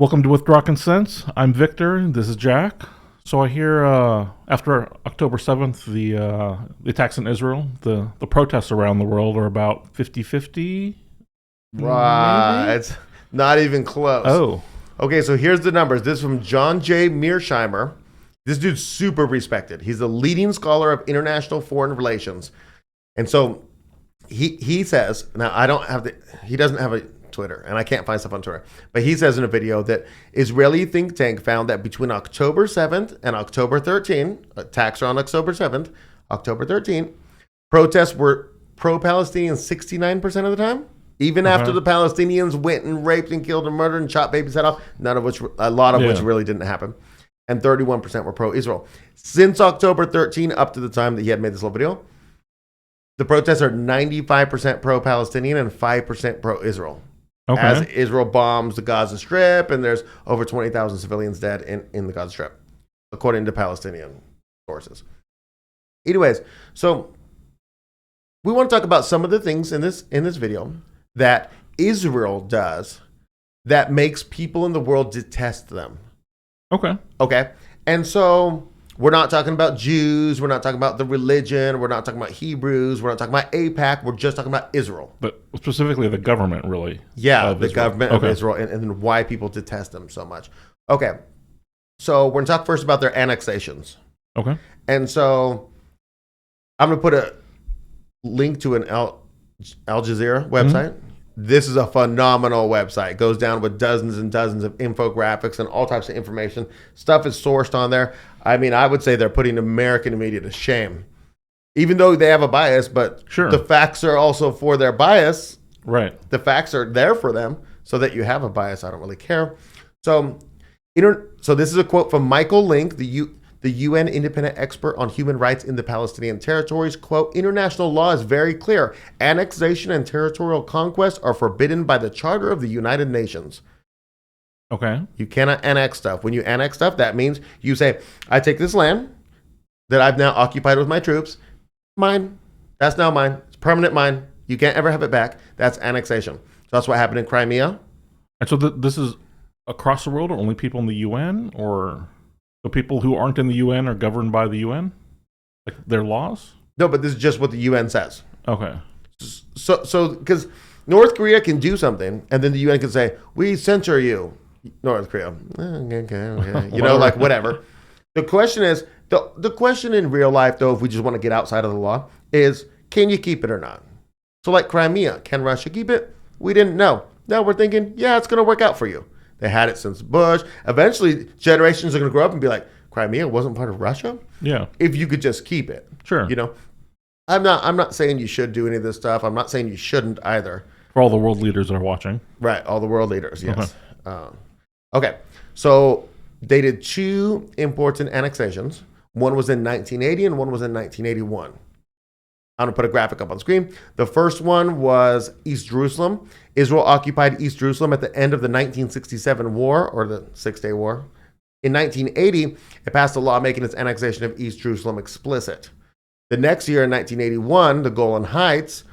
Welcome to Withdraw Consent. I'm Victor. This is Jack. So I hear after October 7th, the attacks in Israel, the protests around the world are about 50-50. Right. Maybe? It's not even close. Oh. Okay, so here's the numbers. This is from John J. Mearsheimer. This dude's super respected. He's a leading scholar of international foreign relations. And so he says, now he doesn't have a Twitter, and I can't find stuff on Twitter, but he says in a video that Israeli think tank found that between October 7th and October 13th, attacks are on October 7th, October 13th, protests were pro-Palestinian 69% of the time. Even after the Palestinians went and raped and killed and murdered and chopped babies' head off, a lot of which really didn't happen. And 31% were pro-Israel. Since October 13 up to the time that he had made this little video, the protests are 95% pro-Palestinian and 5% pro-Israel. Okay. As Israel bombs the Gaza Strip, and there's over 20,000 civilians dead in the Gaza Strip, according to Palestinian sources. Anyways, so we want to talk about some of the things in this video that Israel does that makes people in the world detest them. Okay. And so we're not talking about Jews. We're not talking about the religion. We're not talking about Hebrews. We're not talking about AIPAC. We're just talking about Israel. But specifically the government, really. Yeah, the government of Israel and why people detest them so much. Okay. So we're going to talk first about their annexations. Okay. And so I'm going to put a link to an Al Jazeera website. Mm-hmm. This is a phenomenal website. It goes down with dozens and dozens of infographics and all types of information. Stuff is sourced on there. I mean, I would say they're putting American media to shame. Even though they have a bias, but the facts are also for their bias. Right. The facts are there for them so that you have a bias. I don't really care. So this is a quote from Michael Link, the UN independent expert on human rights in the Palestinian territories. Quote, international law is very clear. Annexation and territorial conquest are forbidden by the Charter of the United Nations. Okay. You cannot annex stuff. When you annex stuff, that means you say, I take this land that I've now occupied with my troops. Mine. That's now mine. It's permanent mine. You can't ever have it back. That's annexation. So that's what happened in Crimea. And so this is across the world, or only people in the UN, or the people who aren't in the UN are governed by the UN? Like their laws? No, but this is just what the UN says. Okay. So because North Korea can do something, and then the UN can say, we censor you, North Korea. Okay. You know, like whatever. The question is, the question in real life, though, if we just want to get outside of the law, is can you keep it or not? So like Crimea, can Russia keep it? We didn't know. Now we're thinking, yeah, it's going to work out for you. They had it since Bush. Eventually, generations are going to grow up and be like, Crimea wasn't part of Russia? Yeah. If you could just keep it. Sure. You know, I'm not saying you should do any of this stuff. I'm not saying you shouldn't either. For all the world leaders that are watching. Right. All the world leaders. Yes. Okay. So they did two important annexations. One was in 1980 and one was in 1981. I'm going to put a graphic up on the screen. The first one was East Jerusalem. Israel occupied East Jerusalem at the end of the 1967 war, or the Six-Day War. In 1980, it passed a law making its annexation of East Jerusalem explicit. The next year, in 1981, the Golan Heights,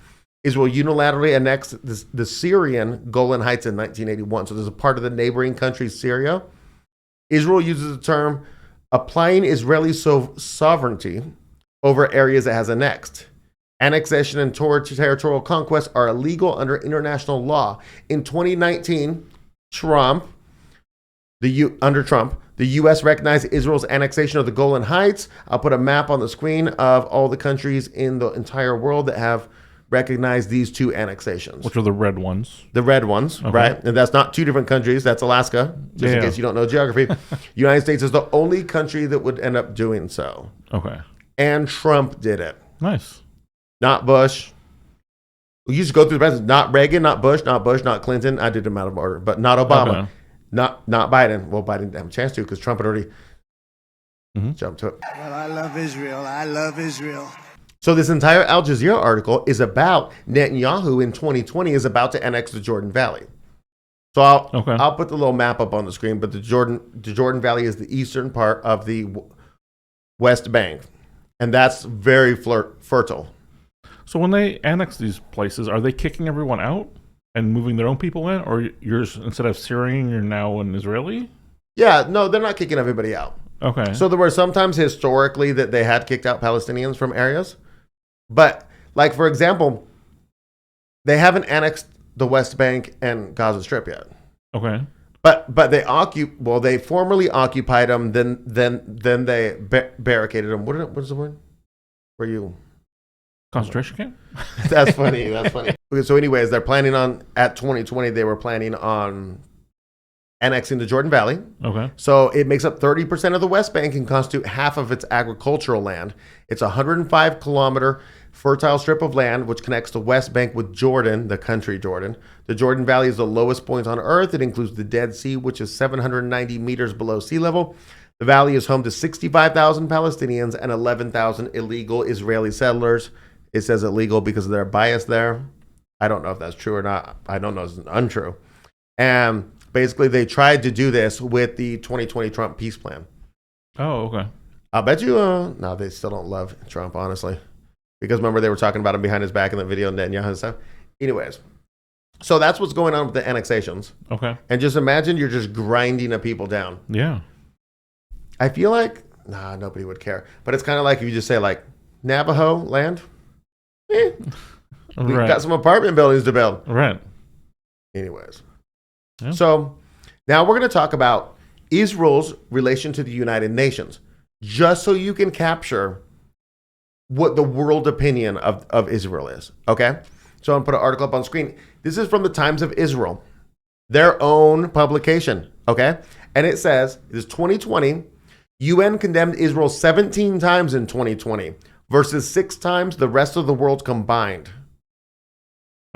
Israel unilaterally annexed the Syrian Golan Heights in 1981. So there's a part of the neighboring country, Syria. Israel uses the term applying Israeli sovereignty over areas it has annexed. Annexation and territorial conquest are illegal under international law. In 2019, under Trump, the U.S. recognized Israel's annexation of the Golan Heights. I'll put a map on the screen of all the countries in the entire world that have recognized these two annexations. Which are the red ones. The red ones, right? And that's not two different countries. That's Alaska, just in case you don't know geography. United States is the only country that would end up doing so. Okay. And Trump did it. Nice. Not Bush. We used to go through the presidents. Not Reagan, not Bush, not Clinton. I did them out of order, but not Obama. Okay. Not Biden. Well, Biden didn't have a chance to because Trump had already jumped to it. Well, I love Israel. I love Israel. So this entire Al Jazeera article is about Netanyahu in 2020 is about to annex the Jordan Valley. So I'll put the little map up on the screen, but the Jordan Valley is the eastern part of the West Bank, and that's very fertile. So when they annex these places, are they kicking everyone out? And moving their own people in, or you're instead of Syrian, you're now an Israeli? Yeah, no, they're not kicking everybody out. Okay. So there were sometimes historically that they had kicked out Palestinians from areas. But, like, for example, they haven't annexed the West Bank and Gaza Strip yet. Okay. But they formerly occupied them, then they barricaded them. What's the word? Were you... Concentration camp? That's funny. That's funny. Okay, so anyways, they're planning on, at 2020, they were planning on annexing the Jordan Valley. Okay. So it makes up 30% of the West Bank and constitute half of its agricultural land. It's a 105-kilometer fertile strip of land which connects the West Bank with Jordan, the country Jordan. The Jordan Valley is the lowest point on Earth. It includes the Dead Sea, which is 790 meters below sea level. The valley is home to 65,000 Palestinians and 11,000 illegal Israeli settlers. It says illegal because of their bias there. I don't know if that's true or not. I don't know if it's untrue. And basically, they tried to do this with the 2020 Trump peace plan. Oh, okay. I bet you, no, they still don't love Trump, honestly. Because remember, they were talking about him behind his back in that video and Netanyahu and stuff. Anyways, so that's what's going on with the annexations. Okay. And just imagine you're just grinding a people down. Yeah. I feel like, nobody would care. But it's kind of like if you just say, like, Navajo land. We got some apartment buildings to build. Right. Anyways. Yeah. So now we're going to talk about Israel's relation to the United Nations, just so you can capture what the world opinion of Israel is. Okay? So I'm going to put an article up on screen. This is from the Times of Israel, their own publication. Okay? And it says, it is 2020. UN condemned Israel 17 times in 2020 versus 6 times the rest of the world combined.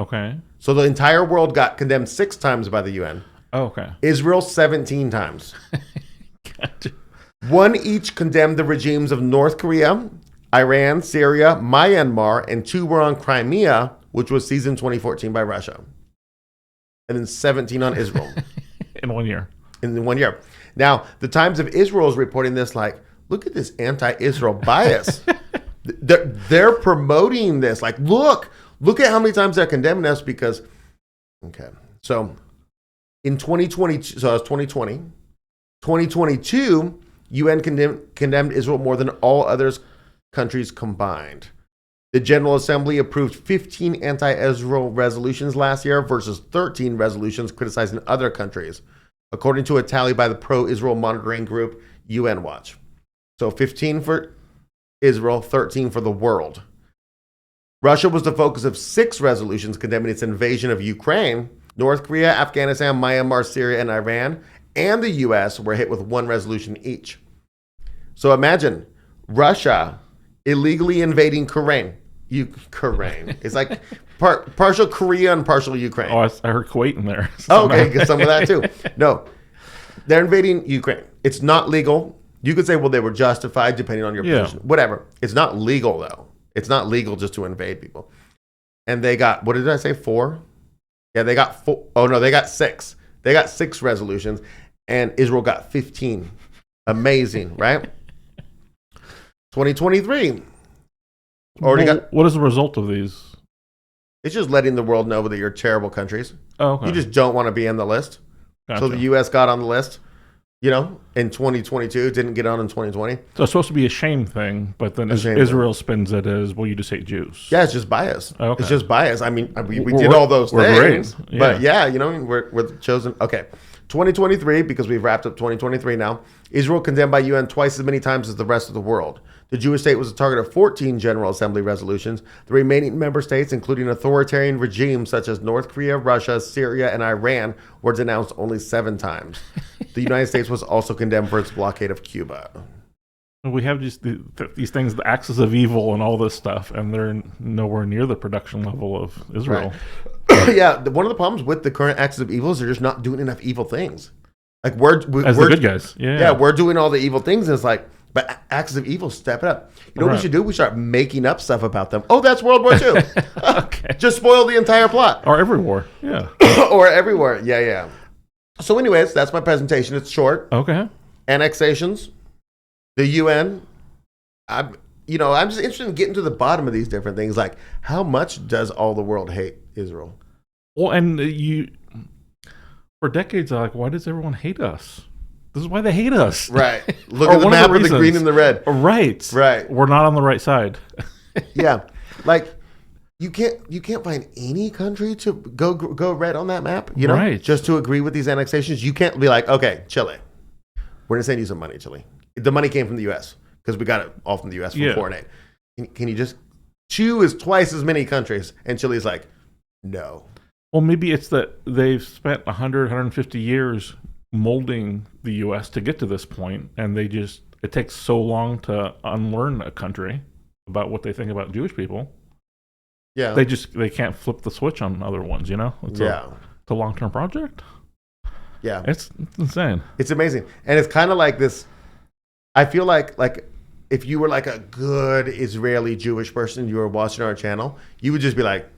Okay. So the entire world got condemned 6 times by the UN. Oh, okay. Israel 17 times. Gotcha. 1 each condemned the regimes of North Korea, Iran, Syria, Myanmar, and 2 were on Crimea, which was seized in 2014 by Russia. And then 17 on Israel. In 1 year. In 1 year. Now, the Times of Israel is reporting this like, look at this anti-Israel bias. They're promoting this. Like, look at how many times they're condemning us because, okay. So in 2020, so it was 2020, 2022, UN condemned Israel more than all other countries combined. The General Assembly approved 15 anti-Israel resolutions last year versus 13 resolutions criticizing other countries, according to a tally by the pro-Israel monitoring group UN Watch. So 15 for Israel, 13 for the world. Russia was the focus of 6 resolutions condemning its invasion of Ukraine. North Korea, Afghanistan, Myanmar, Syria, and Iran, and the U.S. were hit with 1 resolution each. So imagine Russia illegally invading Ukraine. It's like partial Korea and partial Ukraine. Oh, I heard Kuwait in there. Oh, okay, get some of that too. No, they're invading Ukraine. It's not legal. You could say, well, they were justified depending on your position. Whatever. It's not legal, though. It's not legal just to invade people. And they got, what did I say, 4? Yeah, they got 4. Oh, no, they got 6. They got 6 resolutions, and Israel got 15. Amazing, right? 2023. What is the result of these? It's just letting the world know that you're terrible countries. Oh, okay. You just don't want to be in the list. Gotcha. So the U.S. got on the list, in 2022, didn't get on in 2020. So it's supposed to be a shame thing, but then Israel spins it as, well, you just hate Jews. Yeah, it's just bias. Okay. It's just bias. I mean, we did all those things. Great. Yeah. But yeah, we're chosen. Okay. 2023, because we've wrapped up 2023 now, Israel condemned by UN twice as many times as the rest of the world. The Jewish state was a target of 14 General Assembly resolutions. The remaining member states, including authoritarian regimes such as North Korea, Russia, Syria, and Iran, were denounced only 7 times. The United States was also condemned for its blockade of Cuba. We have these things, the axis of evil and all this stuff, and they're nowhere near the production level of Israel. Right. Yeah, one of the problems with the current axis of evil is they're just not doing enough evil things. Like we're the good guys. Yeah, we're doing all the evil things, and it's like, but axis of evil, step it up. You know what we should do? We start making up stuff about them. Oh, that's World War II. Okay. Just spoil the entire plot. Or every war. Yeah. Or everywhere. Yeah. So anyways, that's my presentation. It's short. Okay. Annexations. The UN. I'm just interested in getting to the bottom of these different things. Like, how much does all the world hate Israel? Well, and for decades, I'm like, why does everyone hate us? This is why they hate us. Right. Look Or at the one of map the of the green reasons. and the red. Right. Right. We're not on the right side. Yeah. Like you can't find any country to go red on that map, you know? Right. Just to agree with these annexations. You can't be like, okay, Chile. We're gonna send you some money, Chile. The money came from the US because we got it all from the US from 4 and 8. Can you just choose twice as many countries? And Chile's like, no. Well, maybe it's that they've spent 100, 150 years molding the U.S. to get to this point, and it takes so long to unlearn a country about what they think about Jewish people. Yeah. They can't flip the switch on other ones, you know? It's a long-term project. Yeah. It's insane. It's amazing. And it's kind of like this, I feel like if you were like a good Israeli Jewish person, you were watching our channel, you would just be like,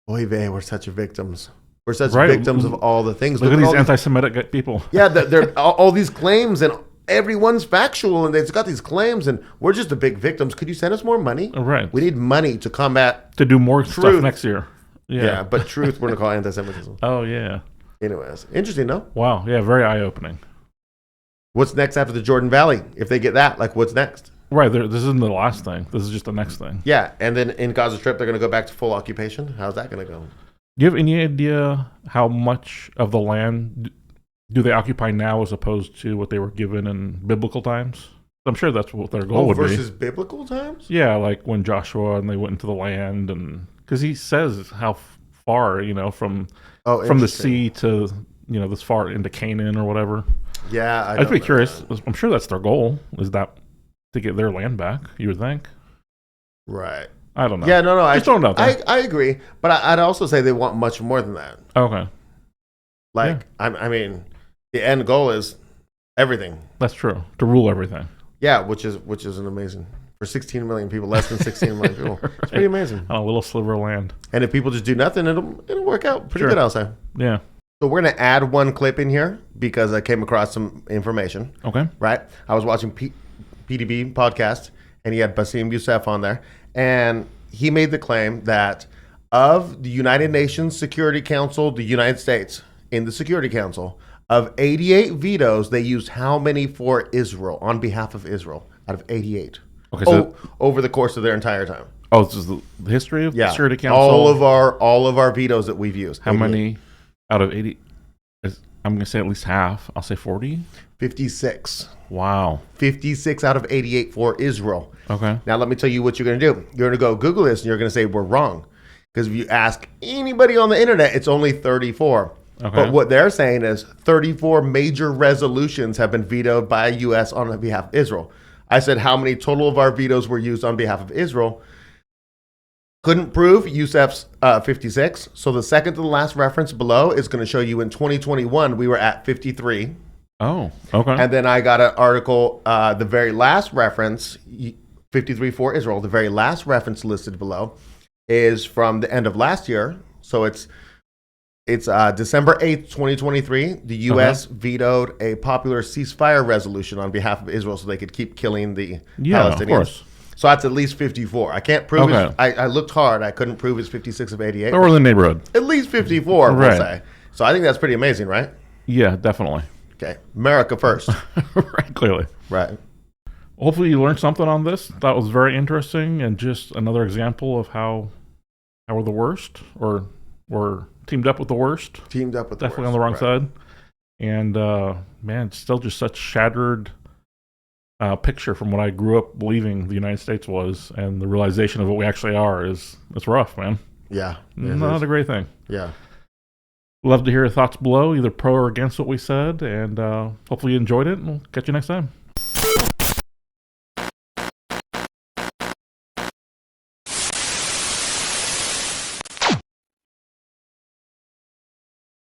oy vey, we're such victims. We're such victims of all the things. Look at these anti-Semitic people. Yeah, they're all these claims, and everyone's factual, and they've got these claims, and we're just the big victims. Could you send us more money? Right. We need money to combat. To do more truth. stuff next year. Yeah, but truth we're going to call anti-Semitism. Oh, yeah. Anyways, interesting, no? Wow. Yeah, very eye-opening. What's next after the Jordan Valley? If they get that, like what's next? Right. This isn't the last thing. This is just the next thing. Yeah, and then in Gaza Strip, they're going to go back to full occupation. How's that going to go? Do you have any idea how much of the land do they occupy now as opposed to what they were given in biblical times? I'm sure that's what their goal would be. Versus biblical times? Yeah, like when Joshua and they went into the land, and because he says how far, from the sea to this far into Canaan or whatever. Yeah, I'd be curious. I'm sure that's their goal. Is that to get their land back? You would think. Right. I don't know. Yeah, no. Just throwing it out there. I agree, but I'd also say they want much more than that. Okay. Like, yeah. I mean, the end goal is everything. That's true. To rule everything. Yeah, which is an amazing for 16 million people, less than 16 million people. Right. It's pretty amazing. On a little sliver of land. And if people just do nothing, it'll work out pretty good, I'll say. Yeah. So we're gonna add one clip in here because I came across some information. Okay. Right. I was watching PDB podcast, and he had Bassem Youssef on there. And he made the claim that of the United Nations Security Council, the United States in the Security Council, of 88 vetoes, they used how many for Israel, on behalf of Israel, out of 88? Okay, so over the course of their entire time. Oh, this is the history of the Security Council? All of our vetoes that we've used. How 88. Many out of 80? I'm going to say at least half. I'll say 40? 56. Wow. 56 out of 88 for Israel. Okay. Now, let me tell you what you're going to do. You're going to go Google this, and you're going to say we're wrong. Because if you ask anybody on the internet, it's only 34. Okay. But what they're saying is 34 major resolutions have been vetoed by U.S. on behalf of Israel. I said how many total of our vetoes were used on behalf of Israel. Couldn't prove Youssef's 56. So the second to the last reference below is going to show you in 2021, we were at 53. Oh, okay. And then I got an article, the very last reference, 53 for Israel, the very last reference listed below is from the end of last year. So it's December 8th, 2023. The U.S. vetoed a popular ceasefire resolution on behalf of Israel so they could keep killing the Palestinians. Of course. So that's at least 54. I can't prove it. I looked hard. I couldn't prove it's 56 of 88. Or in the neighborhood. At least 54, we'll say. So I think that's pretty amazing, right? Yeah, definitely. Okay. America first. Right, clearly. Right. Hopefully you learned something on this. That was very interesting and just another example of how we're the worst or we're teamed up with the worst. Teamed up with the worst. Definitely on the wrong side. And, man, still just such shattered picture from what I grew up believing the United States was, and the realization of what we actually are it's rough, man. Yeah. Not a great thing. Yeah. Love to hear your thoughts below, either pro or against what we said, and hopefully you enjoyed it, and we'll catch you next time.